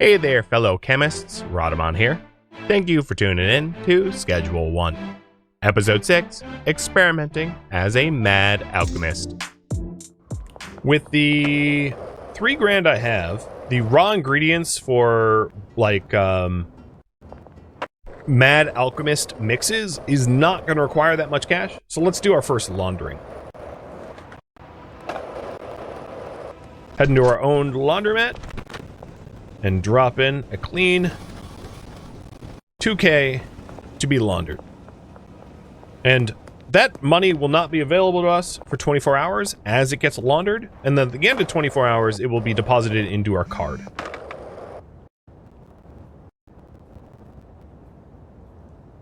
Hey there, fellow chemists, Rhadamant here. Thank you for tuning in to Schedule 1, Episode 6, Experimenting as a Mad Alchemist. With the $3,000 I have, the raw ingredients for, Mad Alchemist mixes is not going to require that much cash, so let's do our first laundering. Head into our own laundromat and drop in a clean $2,000 to be laundered. And that money will not be available to us for 24 hours as it gets laundered, and then at the end of 24 hours, it will be deposited into our card.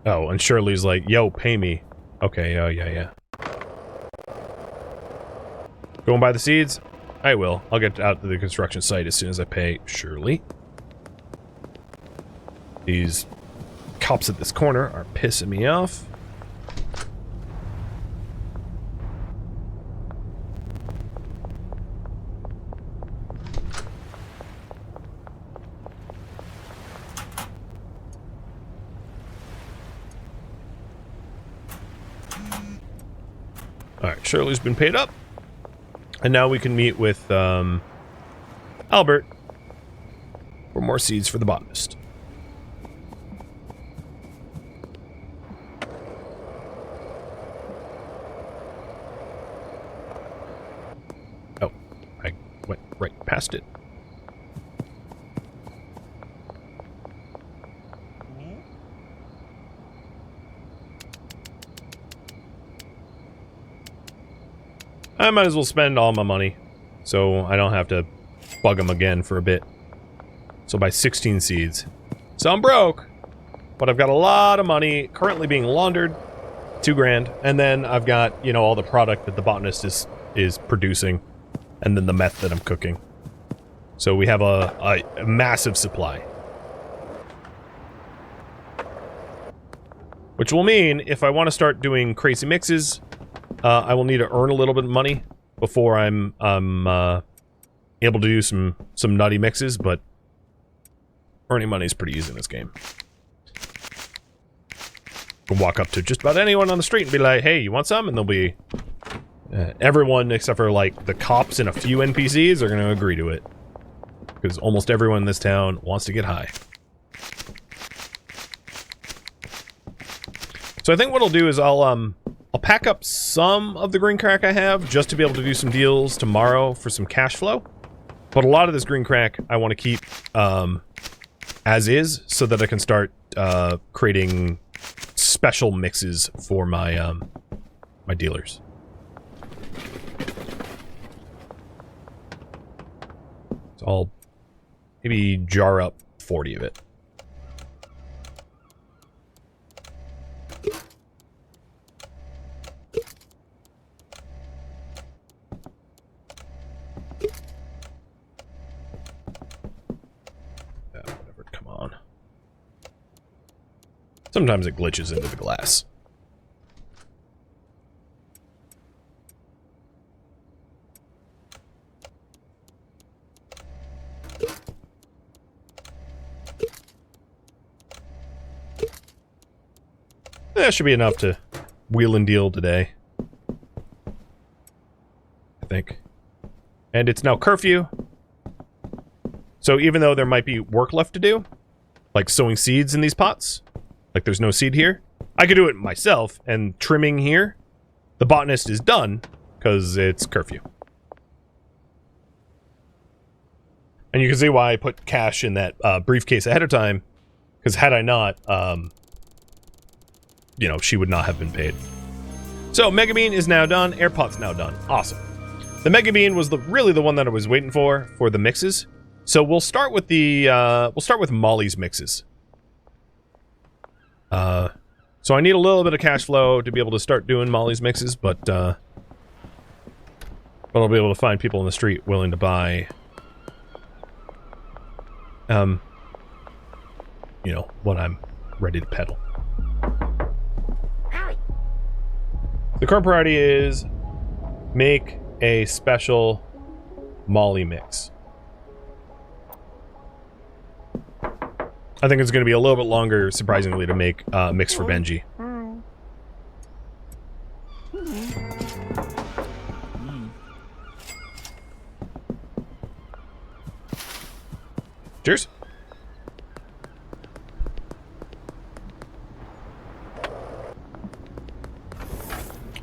Oh, and Shirley's like, yo, pay me. Okay, yeah. Go and buy the seeds? I will. I'll get out to the construction site as soon as I pay Shirley. These cops at this corner are pissing me off. Alright, Shirley's been paid up. And now we can meet with, Albert for more seeds for the botanist. Oh, I went right past it. I might as well spend all my money, so I don't have to bug them again for a bit. So buy 16 seeds. So I'm broke, but I've got a lot of money currently being laundered, $2,000, and then I've got, you know, all the product that the botanist is producing, and then the meth that I'm cooking. So we have a massive supply. Which will mean, if I want to start doing crazy mixes, I will need to earn a little bit of money before I'm able to do some nutty mixes, but earning money is pretty easy in this game. You can walk up to just about anyone on the street and be like, hey, you want some? And they'll be... everyone except for, like, the cops and a few NPCs are going to agree to it. Because almost everyone in this town wants to get high. So I think what I'll do is I'll pack up some of the green crack I have just to be able to do some deals tomorrow for some cash flow. But a lot of this green crack I want to keep as is so that I can start creating special mixes for my my dealers. So I'll maybe jar up 40 of it. Sometimes it glitches into the glass. That should be enough to wheel and deal today, I think. And it's now curfew. So even though there might be work left to do, like sowing seeds in these pots, like there's no seed here, I could do it myself, and trimming here, the botanist is done, because it's curfew. And you can see why I put cash in that briefcase ahead of time, because had I not, you know, she would not have been paid. So, Mega Bean is now done, Air Pot's now done. Awesome. The Mega Bean was really the one that I was waiting for the mixes. So we'll start with the, we'll start with Molly's mixes. So I need a little bit of cash flow to be able to start doing Molly's mixes, but I'll be able to find people in the street willing to buy, you know, what I'm ready to peddle. The current priority is make a special Molly mix. I think it's going to be a little bit longer, surprisingly, to make mix for Benji. Cheers.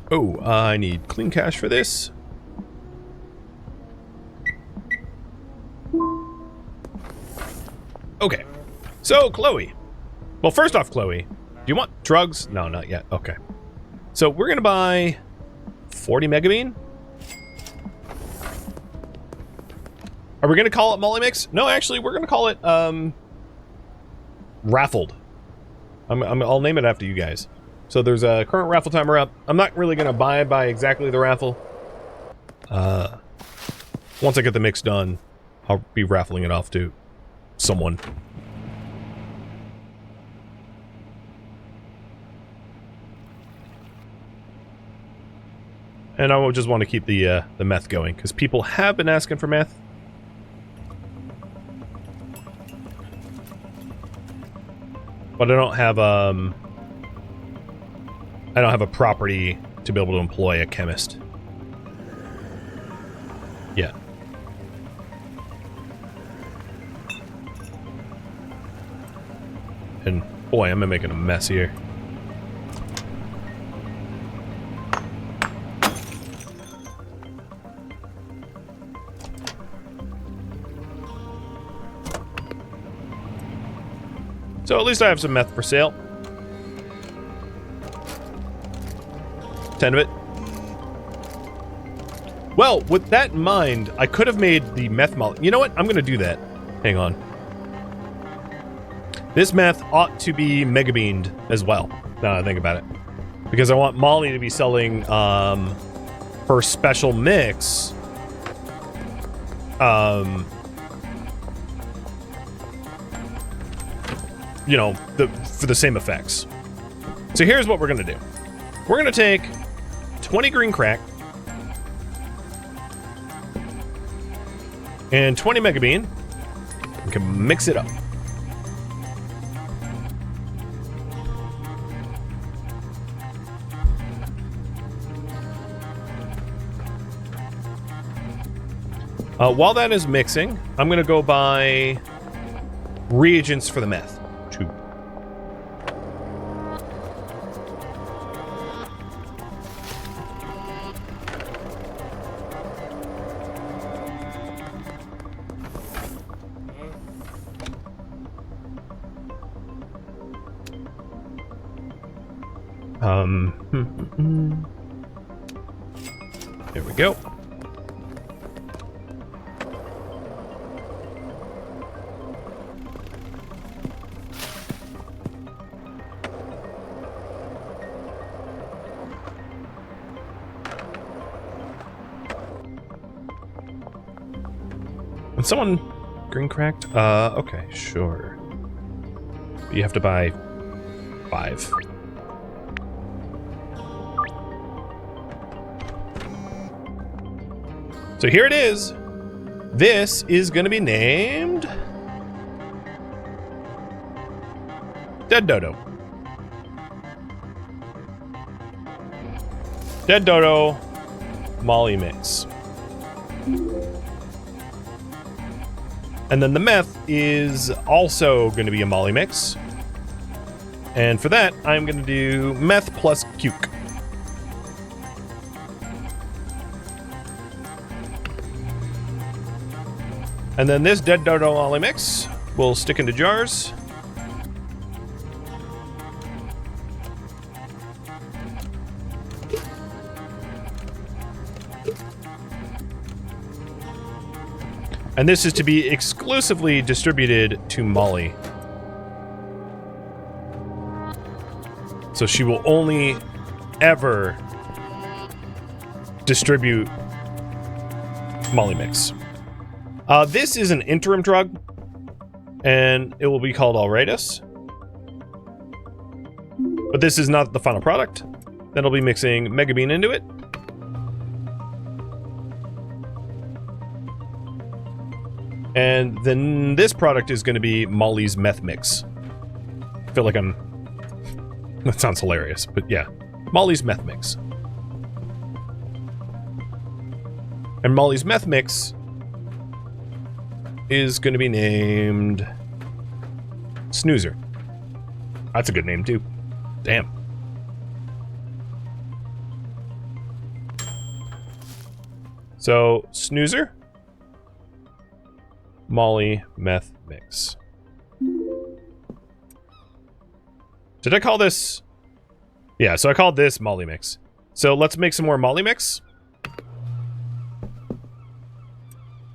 Oh, I need clean cash for this. Okay. So, Chloe. Well, first off, Chloe, do you want drugs? No, not yet. Okay. So, we're going to buy 40 megabean. Are we going to call it Molly Mix? No, actually, we're going to call it, Raffled. I'll name it after you guys. So there's a current raffle timer up. I'm not really going to buy exactly the raffle. Once I get the mix done, I'll be raffling it off to someone. And I will just want to keep the meth going, because people have been asking for meth. But I don't have a property to be able to employ a chemist. Yeah. And boy, am I making a mess here. So at least I have some meth for sale. 10 of it. Well, with that in mind, I could have made the meth molly. You know what? I'm going to do that. Hang on. This meth ought to be megabeaned as well, now that I think about it. Because I want Molly to be selling her special mix. You know, for the same effects. So here's what we're going to do. We're going to take 20 green crack and 20 megabean. We can mix it up. While that is mixing, I'm going to go buy reagents for the meth. There we go. And someone green cracked? Okay, sure. You have to buy 5. So here it is. This is going to be named Dead Dodo. Dead Dodo Molly Mix. And then the meth is also going to be a Molly Mix. And for that, I'm going to do meth plus cuke. And then this Dead Dodo Molly Mix will stick into jars. And this is to be exclusively distributed to Molly. So she will only ever distribute Molly Mix. This is an interim drug, and it will be called Alrightus. But this is not the final product. Then I'll be mixing Megabean into it. And then this product is going to be Molly's meth mix. I feel like I'm... That sounds hilarious, but yeah. Molly's meth mix. And Molly's meth mix is going to be named Snoozer. That's a good name, too. Damn. So, Snoozer. Molly meth mix. Did I call this? Yeah, so I called this Molly mix. So let's make some more Molly mix.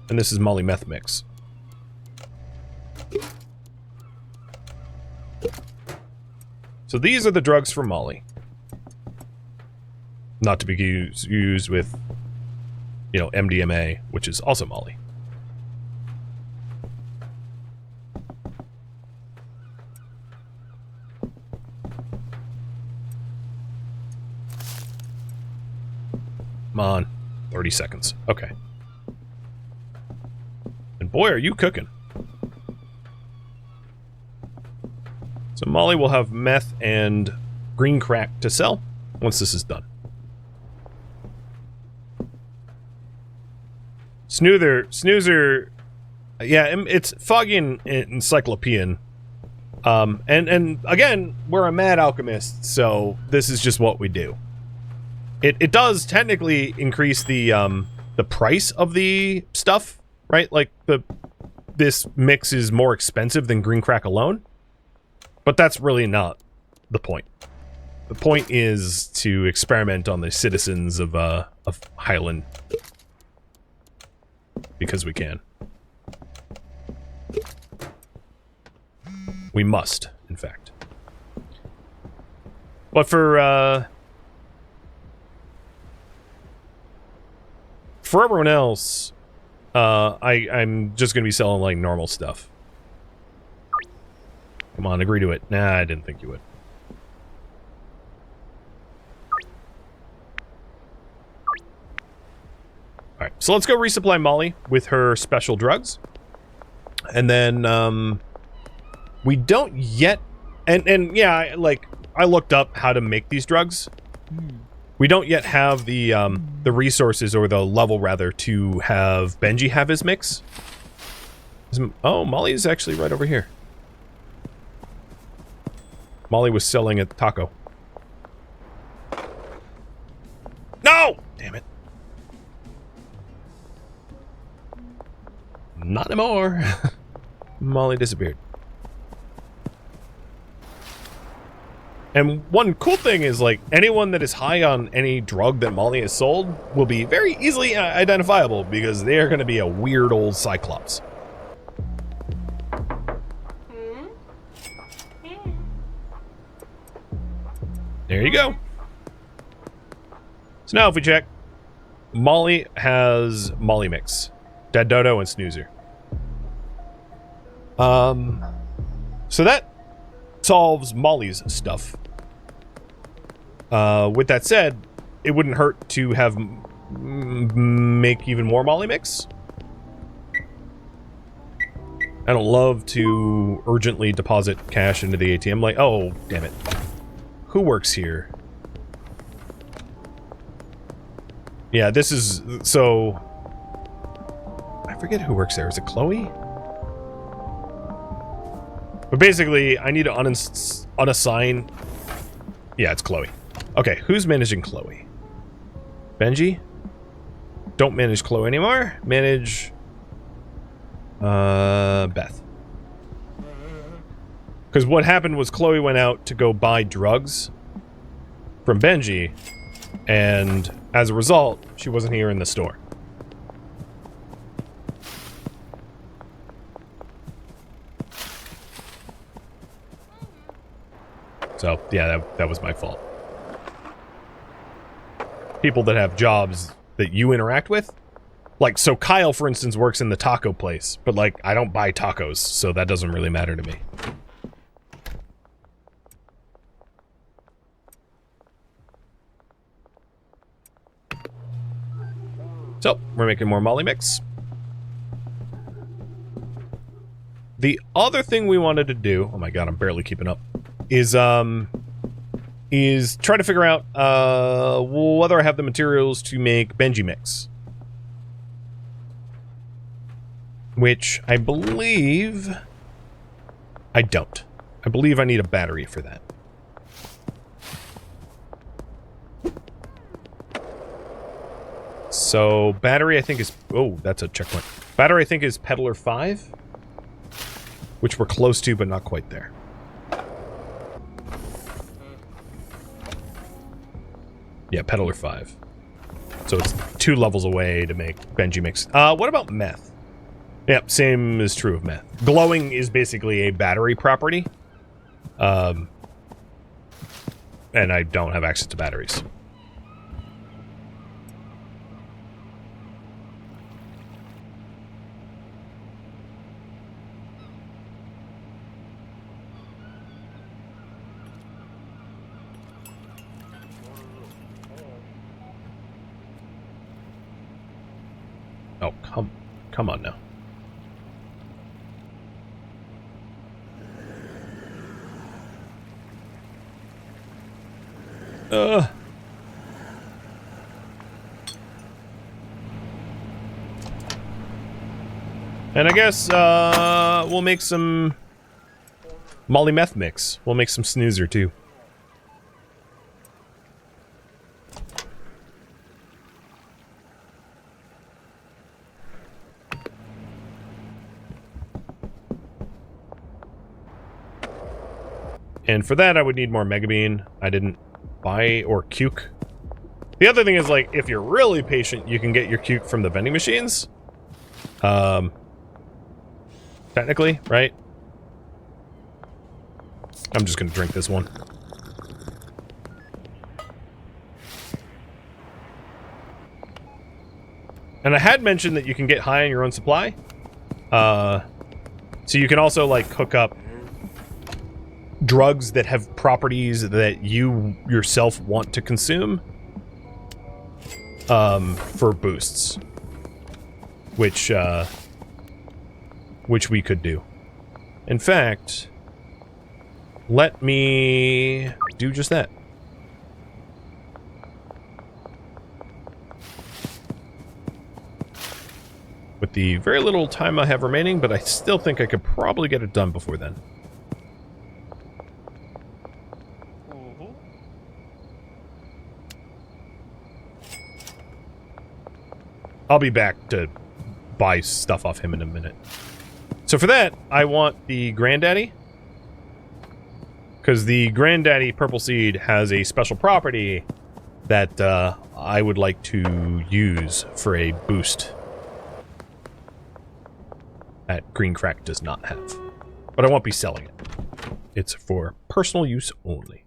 And this is Molly meth mix. So these are the drugs for Molly. Not to be used with, you know, MDMA, which is also Molly. Come on. 30 seconds. Okay. And boy, are you cooking. So Molly will have meth and green crack to sell once this is done. Snoozer, yeah, it's foggy and encyclopedian. And again, we're a mad alchemist, so this is just what we do. It does technically increase the price of the stuff, right? Like this mix is more expensive than green crack alone, but that's really not the point. The point is to experiment on the citizens of Highland because we can. We must, in fact. But for everyone else, I'm just gonna be selling like normal stuff. Come on, agree to it. Nah, I didn't think you would. Alright, so let's go resupply Molly with her special drugs. And then, we don't yet... And yeah, like, I looked up how to make these drugs. We don't yet have the resources, or the level, rather, to have Benji have his mix. Oh, Molly's actually right over here. Molly was selling at Taco. No! Damn it. Not anymore. Molly disappeared. And one cool thing is, like, anyone that is high on any drug that Molly has sold will be very easily identifiable, because they are going to be a weird old Cyclops. There you go. So now if we check, Molly has Molly Mix, Dead Dodo, and Snoozer. So that solves Molly's stuff. With that said, it wouldn't hurt to have make even more Molly Mix. I don't love to urgently deposit cash into the ATM like, oh, damn it. Who works here? Yeah, this is, so... I forget who works there. Is it Chloe? But basically, I need to unassign... Yeah, it's Chloe. Okay, who's managing Chloe? Benji? Don't manage Chloe anymore. Manage... Beth. Because what happened was Chloe went out to go buy drugs from Benji, and as a result, she wasn't here in the store. So, yeah, that was my fault. People that have jobs that you interact with, like, so Kyle, for instance, works in the taco place, but, like, I don't buy tacos, so that doesn't really matter to me. So, we're making more Molly Mix. The other thing we wanted to do, oh my god, I'm barely keeping up, is try to figure out whether I have the materials to make Benji mix. Which I believe I don't. I believe I need a battery for that. So, battery I think is... Oh, that's a checkpoint. Battery I think is Peddler 5. Which we're close to, but not quite there. Yeah, Peddler 5. So it's 2 levels away to make Benji mix. What about meth? Yep, same is true of meth. Glowing is basically a battery property. And I don't have access to batteries. Oh, come on now. And I guess, we'll make some Molly meth mix. We'll make some snoozer, too. And for that, I would need more Mega Bean. I didn't buy or cuke. The other thing is, like, if you're really patient, you can get your cuke from the vending machines. Technically, right? I'm just gonna drink this one. And I had mentioned that you can get high on your own supply. So you can also, like, hook up drugs that have properties that you yourself want to consume for boosts, which we could do. In fact, let me do just that. With the very little time I have remaining, but I still think I could probably get it done before then. I'll be back to buy stuff off him in a minute. So for that, I want the Granddaddy. Because the Granddaddy Purple Seed has a special property that I would like to use for a boost that Green Crack does not have. But I won't be selling it. It's for personal use only.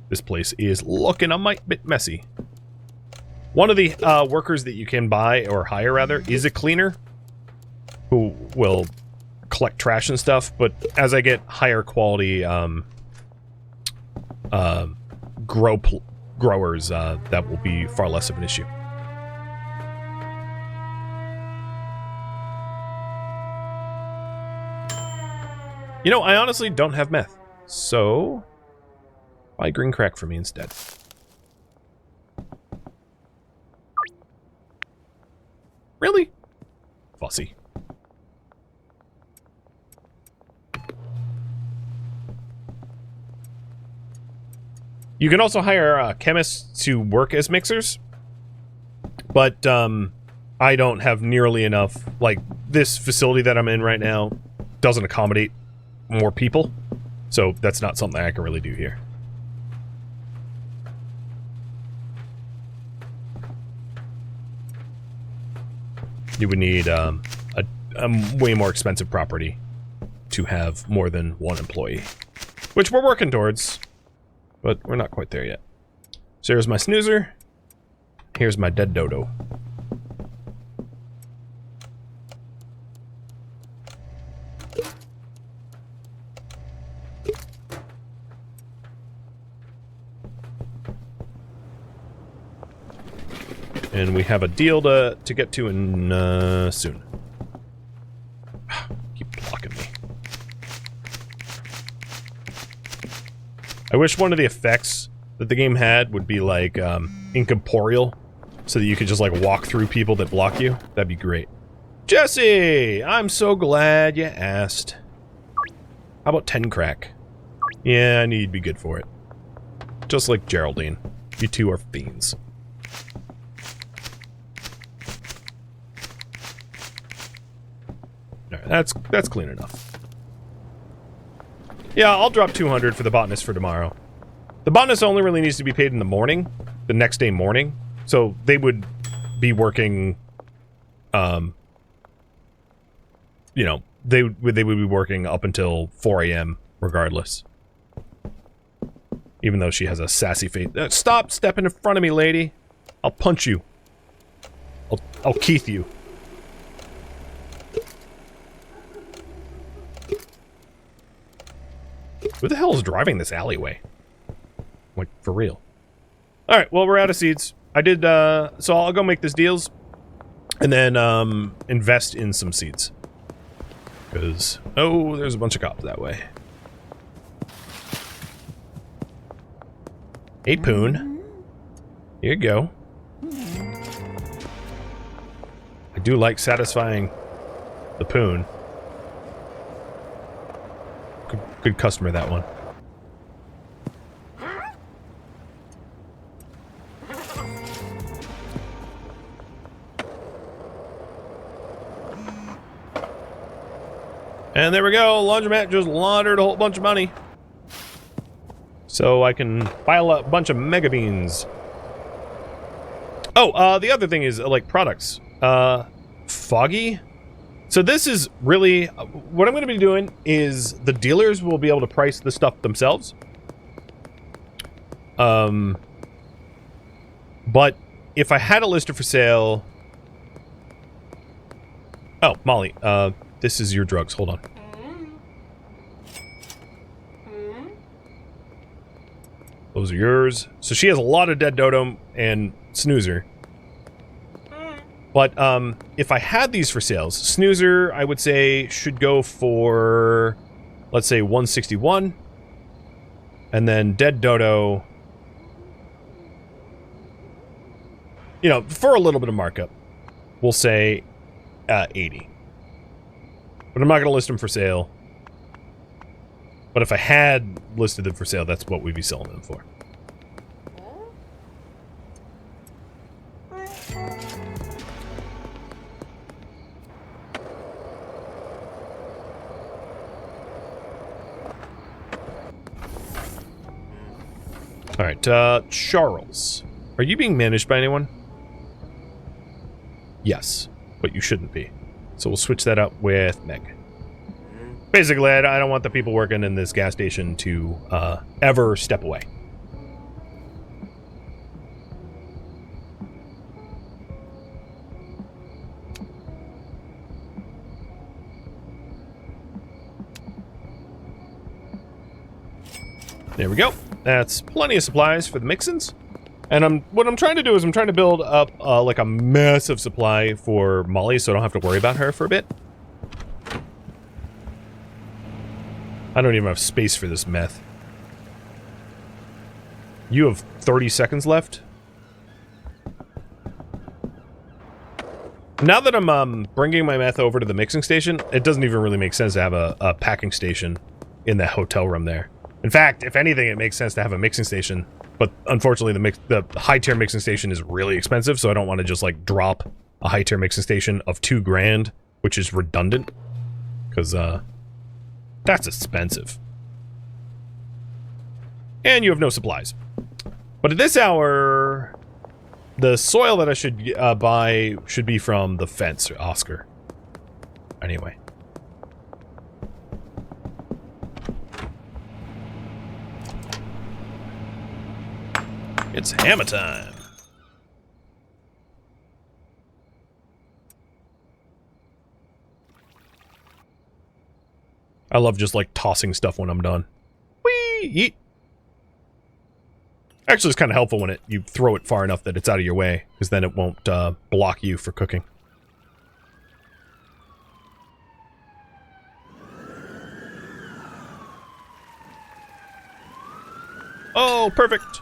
This place is looking a mite bit messy. One of the workers that you can buy, or hire rather, is a cleaner who will collect trash and stuff, but as I get higher quality growers, that will be far less of an issue. You know, I honestly don't have meth, so buy Green Crack for me instead. Really? Fussy. You can also hire chemists to work as mixers, but I don't have nearly enough. Like, this facility that I'm in right now doesn't accommodate more people, so that's not something I can really do here. You would need a way more expensive property to have more than one employee, which we're working towards, but we're not quite there yet. So here's my snoozer. Here's my dead dodo. And we have a deal to get to in soon. Keep blocking me. I wish one of the effects that the game had would be like incorporeal, so that you could just like walk through people that block you. That'd be great. Jesse, I'm so glad you asked. How about 10 crack? Yeah, I need to be good for it. Just like Geraldine. You two are fiends. Alright, that's clean enough. Yeah, I'll drop 200 for the botanist for tomorrow. The botanist only really needs to be paid in the morning, the next day morning. So they would be working, you know, they would be working up until 4 a.m. regardless. Even though she has a sassy face. Stop stepping in front of me, lady. I'll punch you. I'll Keith you. Who the hell is driving this alleyway? Like, for real. Alright, well, we're out of seeds. I did, so I'll go make these deals. And then, invest in some seeds. Because, oh, there's a bunch of cops that way. Hey, Poon. Here you go. I do like satisfying the Poon. Good customer, that one. And there we go. Laundromat just laundered a whole bunch of money. So I can file a bunch of mega beans. Oh, the other thing is, like, products. Foggy? So this is really... what I'm going to be doing is the dealers will be able to price the stuff themselves. But if I had a lister for sale... Oh, Molly, this is your drugs. Hold on. Those are yours. So she has a lot of Dead Dodo and Snoozer. But, if I had these for sales, Snoozer, I would say, should go for, let's say, 161. And then Dead Dodo, you know, for a little bit of markup, we'll say, 80. But I'm not going to list them for sale. But if I had listed them for sale, that's what we'd be selling them for. Alright, Charles. Are you being managed by anyone? Yes, but you shouldn't be. So we'll switch that up with Meg. Basically, I don't want the people working in this gas station to ever step away. There we go. That's plenty of supplies for the mix-ins. And what I'm trying to do is I'm trying to build up like a massive supply for Molly so I don't have to worry about her for a bit. I don't even have space for this meth. You have 30 seconds left? Now that I'm bringing my meth over to the mixing station, it doesn't even really make sense to have a packing station in that hotel room there. In fact, if anything, it makes sense to have a mixing station. But unfortunately, the high-tier mixing station is really expensive, so I don't want to just, like, drop a high-tier mixing station of $2 grand, which is redundant. Because, that's expensive. And you have no supplies. But at this hour, the soil that I should buy should be from the fence, Oscar. Anyway. It's hammer time. I love just like tossing stuff when I'm done. Whee! Yeet. Actually, it's kind of helpful when you throw it far enough that it's out of your way, because then it won't block you for cooking. Oh, perfect!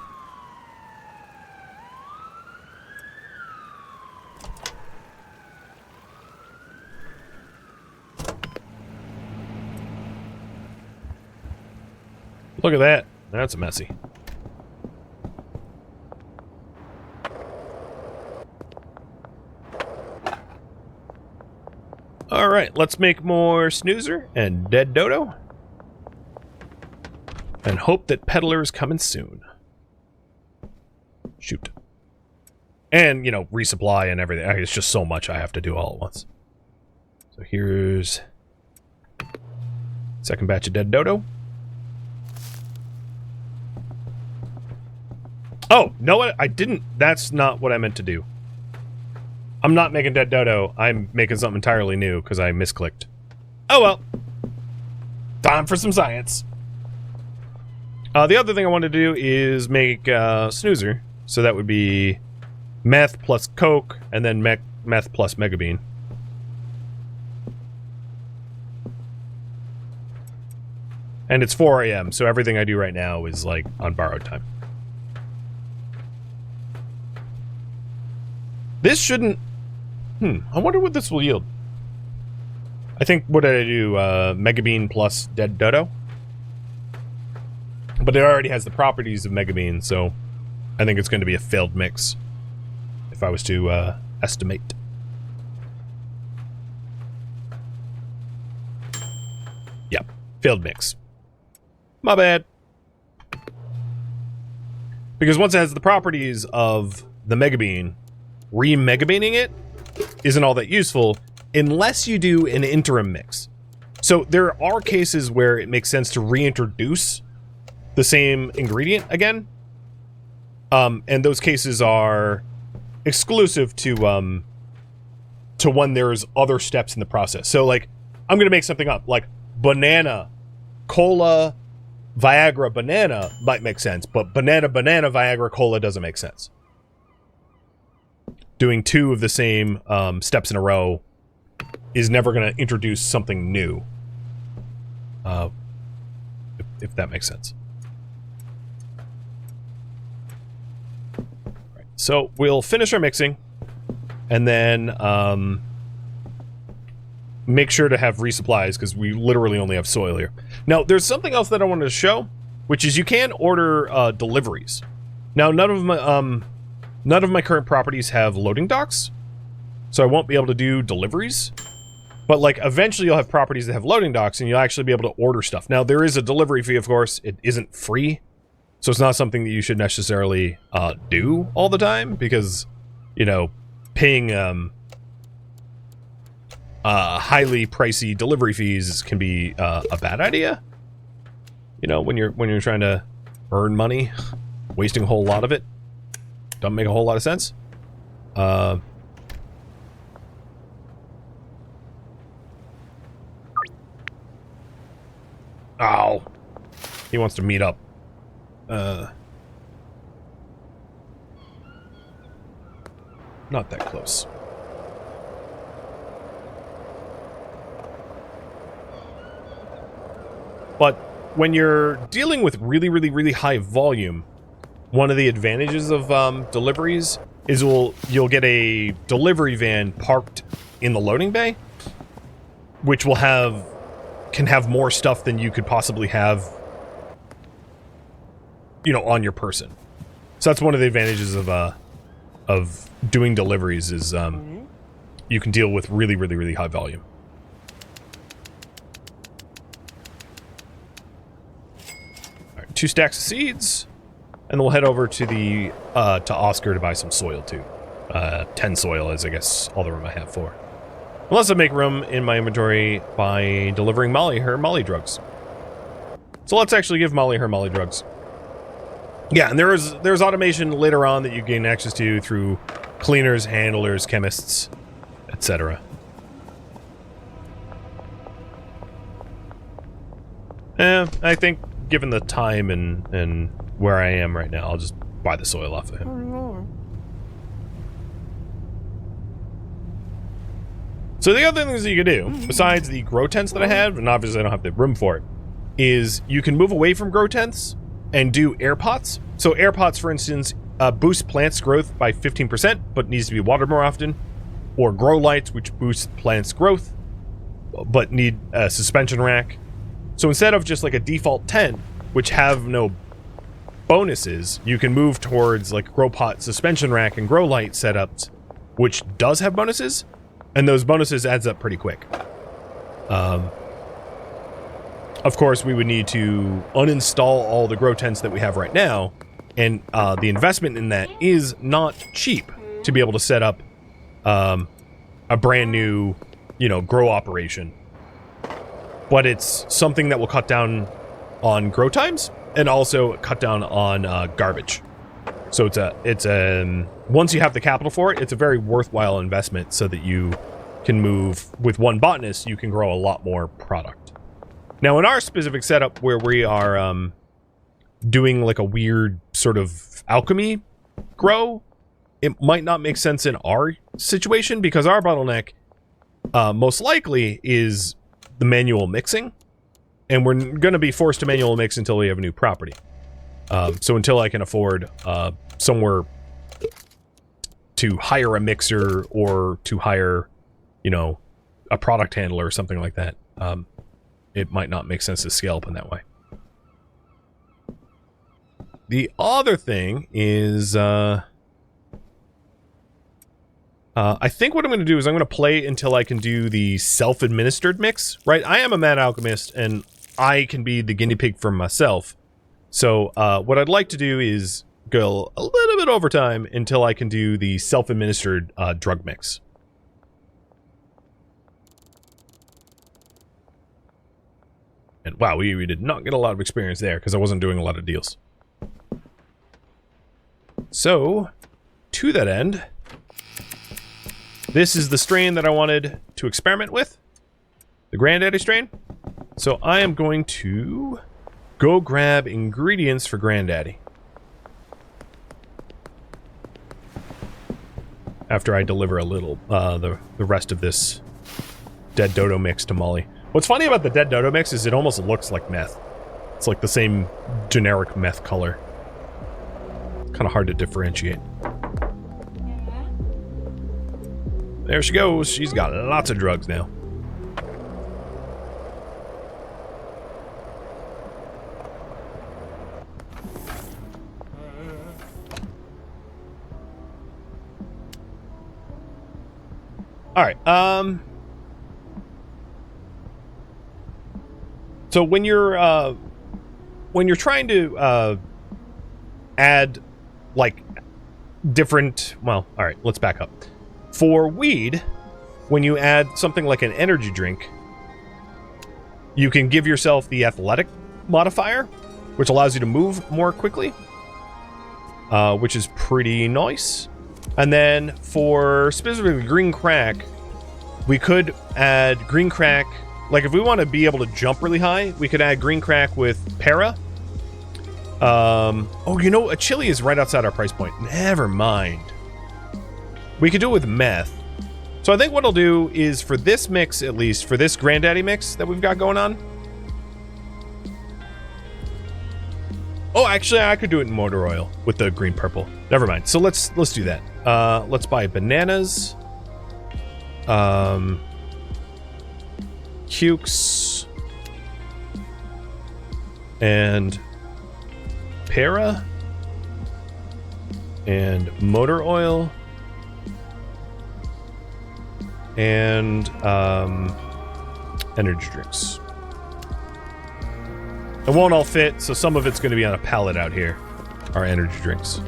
Look at that. That's messy. Alright, let's make more snoozer and dead dodo. And hope that peddler's coming soon. Shoot. And, you know, resupply and everything. It's just so much I have to do all at once. So here's... second batch of dead dodo. Oh, no, what? I didn't. That's not what I meant to do. I'm not making dead dodo. I'm making something entirely new because I misclicked. Oh well. Time for some science. The other thing I wanted to do is make snoozer. So that would be meth plus coke and then meth plus megabean. And it's 4 a.m. so everything I do right now is like on borrowed time. This shouldn't... I wonder what this will yield. I think, what did I do? Megabean plus dead dodo? But it already has the properties of megabean, so I think it's going to be a failed mix. If I was to estimate. Yep, failed mix. My bad. Because once it has the properties of the megabean, re-megabeaning it isn't all that useful unless you do an interim mix. So there are cases where it makes sense to reintroduce the same ingredient again. And those cases are exclusive to when there's other steps in the process. So like, I'm gonna make something up, like banana, cola, Viagra, banana might make sense, but banana, Viagra, cola doesn't make sense. Doing two of the same steps in a row is never going to introduce something new. If that makes sense. Right. So we'll finish our mixing and then make sure to have resupplies because we literally only have soil here. Now, there's something else that I wanted to show, which is you can order deliveries. Now, none of my current properties have loading docks, so I won't be able to do deliveries. But, like, eventually you'll have properties that have loading docks, and you'll actually be able to order stuff. Now, there is a delivery fee, of course. It isn't free, so it's not something that you should necessarily do all the time, because, you know, paying highly pricey delivery fees can be a bad idea. You know, when you're trying to earn money, wasting a whole lot of it. Doesn't make a whole lot of sense. Ow. He wants to meet up. Not that close. But when you're dealing with really high volume, one of the advantages of deliveries is you'll get a delivery van parked in the loading bay, which can have more stuff than you could possibly have, you know, on your person. So that's one of the advantages of doing deliveries is you can deal with really high volume. All right, 2 stacks of seeds. And then we'll head over to the to Oscar to buy some soil too. 10 soil is, I guess, all the room I have for. Unless I make room in my inventory by delivering Molly her Molly drugs. So let's actually give Molly her Molly drugs. Yeah, and there's automation later on that you gain access to through cleaners, handlers, chemists, etc. I think given the time and where I am right now, I'll just buy the soil off of him. So the other things that you can do, besides the grow tents that I have, and obviously I don't have the room for it, is you can move away from grow tents and do air pots. So air pots, for instance, boost plants' growth by 15%, but needs to be watered more often. Or grow lights, which boost plants' growth, but need a suspension rack. So instead of just like a default tent, which have no bonuses, you can move towards like grow pot, suspension rack, and grow light setups, which does have bonuses. And those bonuses adds up pretty quick. Of course, we would need to uninstall all the grow tents that we have right now. And the investment in that is not cheap to be able to set up a brand new, grow operation. But it's something that will cut down on grow times and also cut down on garbage. So it's once you have the capital for it, it's a very worthwhile investment so that you can move with one botanist, you can grow a lot more product. Now in our specific setup where we are doing like a weird sort of alchemy grow, it might not make sense in our situation because our bottleneck most likely is the manual mixing, and we're going to be forced to manual mix until we have a new property. So until I can afford somewhere to hire a mixer or to hire, a product handler or something like that, it might not make sense to scale up in that way. The other thing is, I think what I'm going to do is I'm going to play until I can do the self-administered mix, right? I am a mad alchemist, and I can be the guinea pig for myself. So what I'd like to do is go a little bit overtime until I can do the self-administered drug mix. And wow, we did not get a lot of experience there because I wasn't doing a lot of deals. So, to that end, this is the strain that I wanted to experiment with, the Granddaddy strain. So I am going to go grab ingredients for Granddaddy after I deliver a little, the rest of this Dead Dodo mix to Molly. What's funny about the Dead Dodo mix is it almost looks like meth. It's like the same generic meth color. Kind of hard to differentiate. There she goes. She's got lots of drugs now. All right. So when you're trying to add like different, well, all right, let's back up. For weed, when you add something like an energy drink, you can give yourself the athletic modifier, which allows you to move more quickly, which is pretty nice. And then for specifically green crack, we could add green crack. Like if we want to be able to jump really high, we could add green crack with para. Oh, a chili is right outside our price point. Never mind. We could do it with meth. So I think what I'll do is for this mix, at least, for this Granddaddy mix that we've got going on. Oh, actually, I could do it in motor oil with the green purple. Never mind. So let's do that. Let's buy bananas. Cukes. And para. And motor oil. And energy drinks. It won't all fit, so some of it's going to be on a pallet out here. Our energy drinks.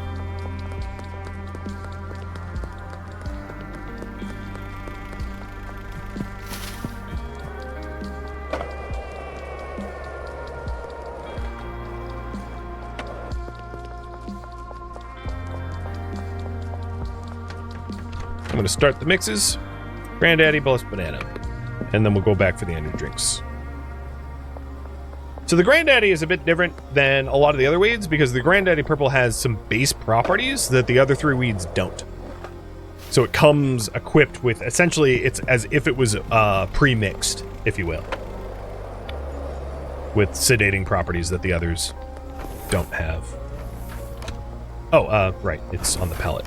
I'm going to start the mixes. Granddaddy plus banana. And then we'll go back for the energy drinks. So the Granddaddy is a bit different than a lot of the other weeds because the Granddaddy Purple has some base properties that the other 3 weeds don't. So it comes equipped with, essentially, it's as if it was pre-mixed, if you will, with sedating properties that the others don't have. Oh, right, it's on the palette.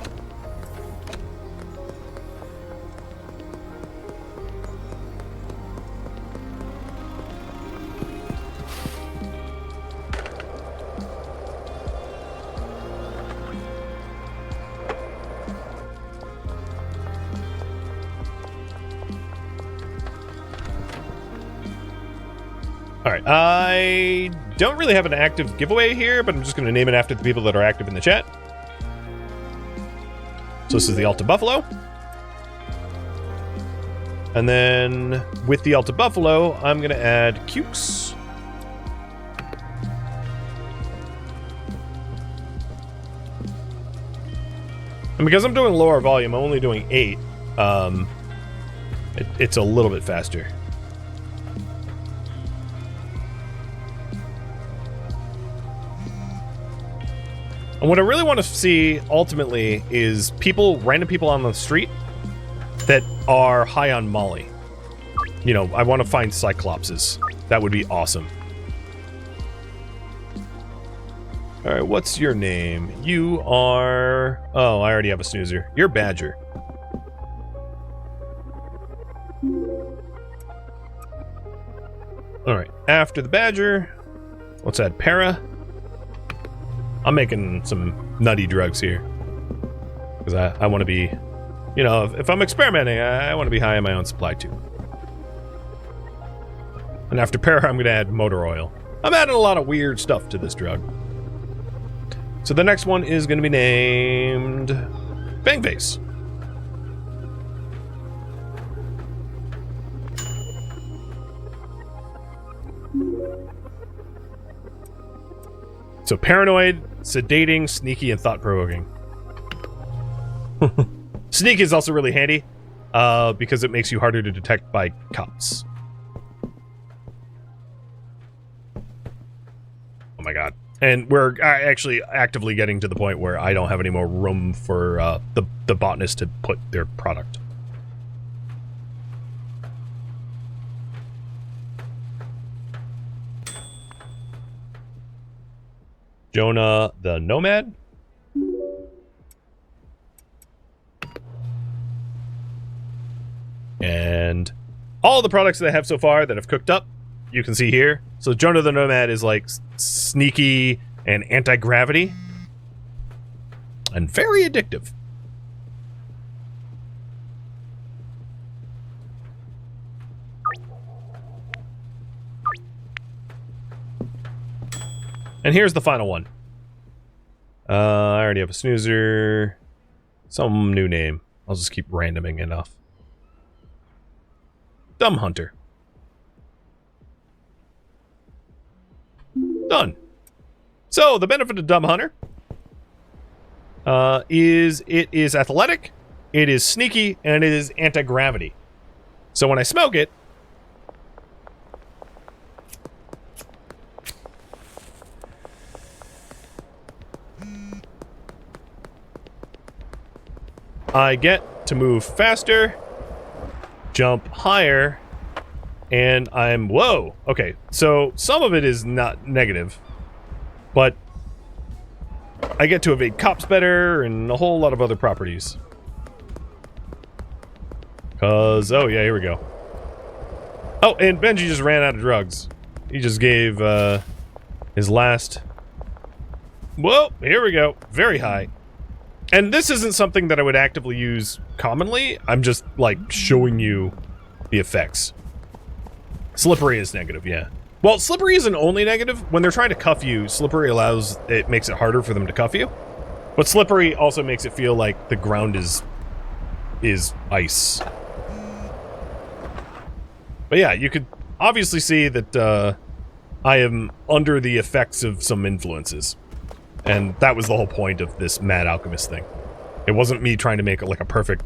Alright, I don't really have an active giveaway here, but I'm just going to name it after the people that are active in the chat. So this is the Alta Buffalo. And then with the Alta Buffalo, I'm going to add Cukes. And because I'm doing lower volume, I'm only doing 8. It's a little bit faster. And what I really want to see, ultimately, is random people on the street that are high on Molly. You know, I want to find Cyclopses. That would be awesome. Alright, what's your name? You are... Oh, I already have a snoozer. You're Badger. Alright, after the Badger, let's add Para. I'm making some nutty drugs here. Because I want to be... You know, if I'm experimenting, I want to be high on my own supply, too. And after Para, I'm going to add motor oil. I'm adding a lot of weird stuff to this drug. So the next one is going to be named... Bangface. So paranoid, sedating, sneaky, and thought-provoking. Sneak is also really handy, because it makes you harder to detect by cops. Oh my god. And we're actually actively getting to the point where I don't have any more room for the botanist to put their product. Jonah the Nomad. And all the products that I have so far that I've cooked up, you can see here. So Jonah the Nomad is like sneaky and anti-gravity. And very addictive. And here's the final one. I already have a snoozer. Some new name. I'll just keep randoming enough. Dumb Hunter. Done. So, the benefit of Dumb Hunter is it is athletic, it is sneaky, and it is anti-gravity. So when I smoke it, I get to move faster, jump higher, and I'm... Whoa! Okay, so some of it is not negative, but I get to evade cops better and a whole lot of other properties. Cause... Oh, yeah, here we go. Oh, and Benji just ran out of drugs. He just gave, his last... Whoa, here we go. Very high. And this isn't something that I would actively use commonly. I'm just, like, showing you the effects. Slippery is negative, yeah. Well, slippery isn't only negative. When they're trying to cuff you, slippery it makes it harder for them to cuff you. But slippery also makes it feel like the ground is ice. But yeah, you could obviously see that I am under the effects of some influences. And that was the whole point of this Mad Alchemist thing. It wasn't me trying to make it like a perfect,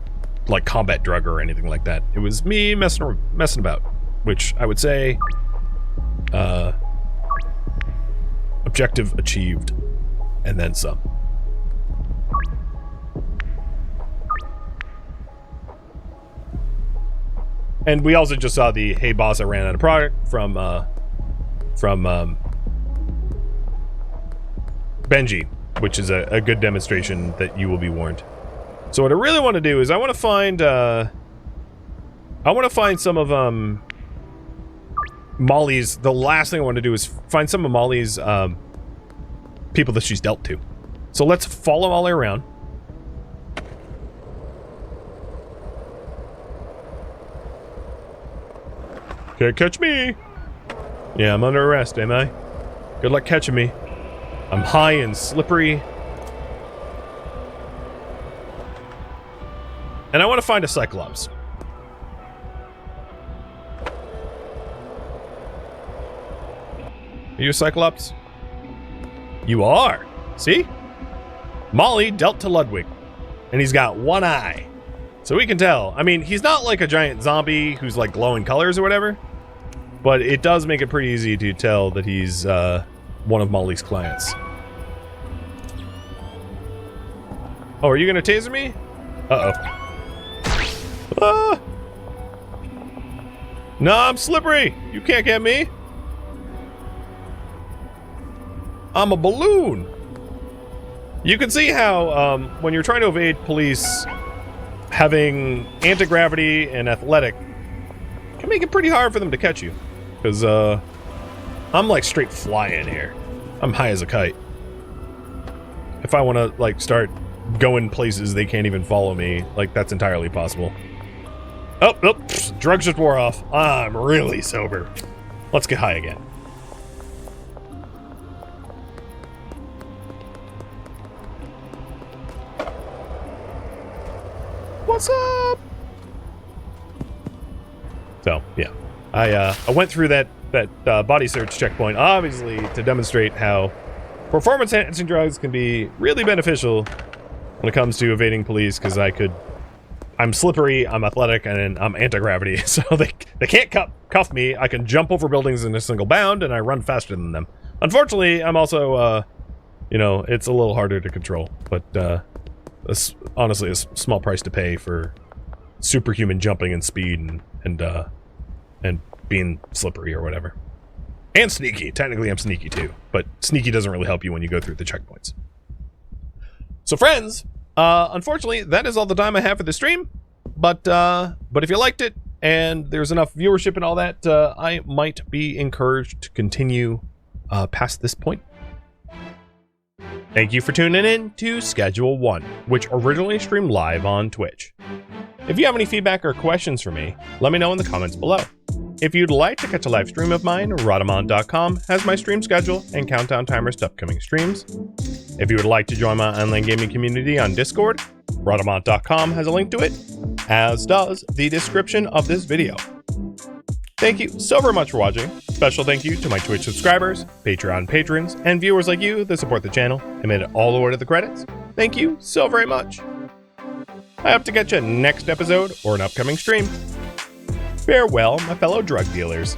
like, combat drug or anything like that. It was me messing about. Which I would say, Objective achieved. And then some. And we also just saw the "Hey boss, I ran out of product" from Benji, which is a good demonstration that you will be warned. So what I really want to do is I want to find some of Molly's. The last thing I want to do is find some of Molly's people that she's dealt to. So let's follow Molly around. Can't catch me. Yeah, I'm under arrest, am I? Good luck catching me. I'm high and slippery. And I want to find a Cyclops. Are you a Cyclops? You are. See? Molly dealt to Ludwig. And he's got one eye. So we can tell. I mean, he's not like a giant zombie who's like glowing colors or whatever. But it does make it pretty easy to tell that he's one of Molly's clients. Oh, are you gonna taser me? Uh-oh. Ah! No, I'm slippery! You can't get me! I'm a balloon! You can see how, when you're trying to evade police, having anti-gravity and athletic can make it pretty hard for them to catch you. Because, I'm like straight flying here. I'm high as a kite. If I want to, like, start going places they can't even follow me, like, that's entirely possible. Oh, drugs just wore off. I'm really sober. Let's get high again. What's up? So, yeah. I went through that body search checkpoint, obviously, to demonstrate how performance-enhancing drugs can be really beneficial when it comes to evading police, because I'm slippery, I'm athletic, and I'm anti-gravity, so they can't cuff me. I can jump over buildings in a single bound, and I run faster than them. Unfortunately, I'm also, you know, it's a little harder to control, but it's honestly a small price to pay for superhuman jumping and speed and being slippery or whatever. And sneaky. Technically, I'm sneaky too, but sneaky doesn't really help you when you go through the checkpoints. So friends, unfortunately, that is all the time I have for the stream, but if you liked it and there's enough viewership and all that, I might be encouraged to continue past this point. Thank you for tuning in to Schedule 1, which originally streamed live on Twitch. If you have any feedback or questions for me, let me know in the comments below. If you'd like to catch a live stream of mine, Rhadamant.com has my stream schedule and countdown timers to upcoming streams. If you would like to join my online gaming community on Discord, Rhadamant.com has a link to it, as does the description of this video. Thank you so very much for watching. Special thank you to my Twitch subscribers, Patreon patrons, and viewers like you that support the channel and made it all the way to the credits. Thank you so very much. I hope to catch you next episode or an upcoming stream. Farewell, my fellow drug dealers.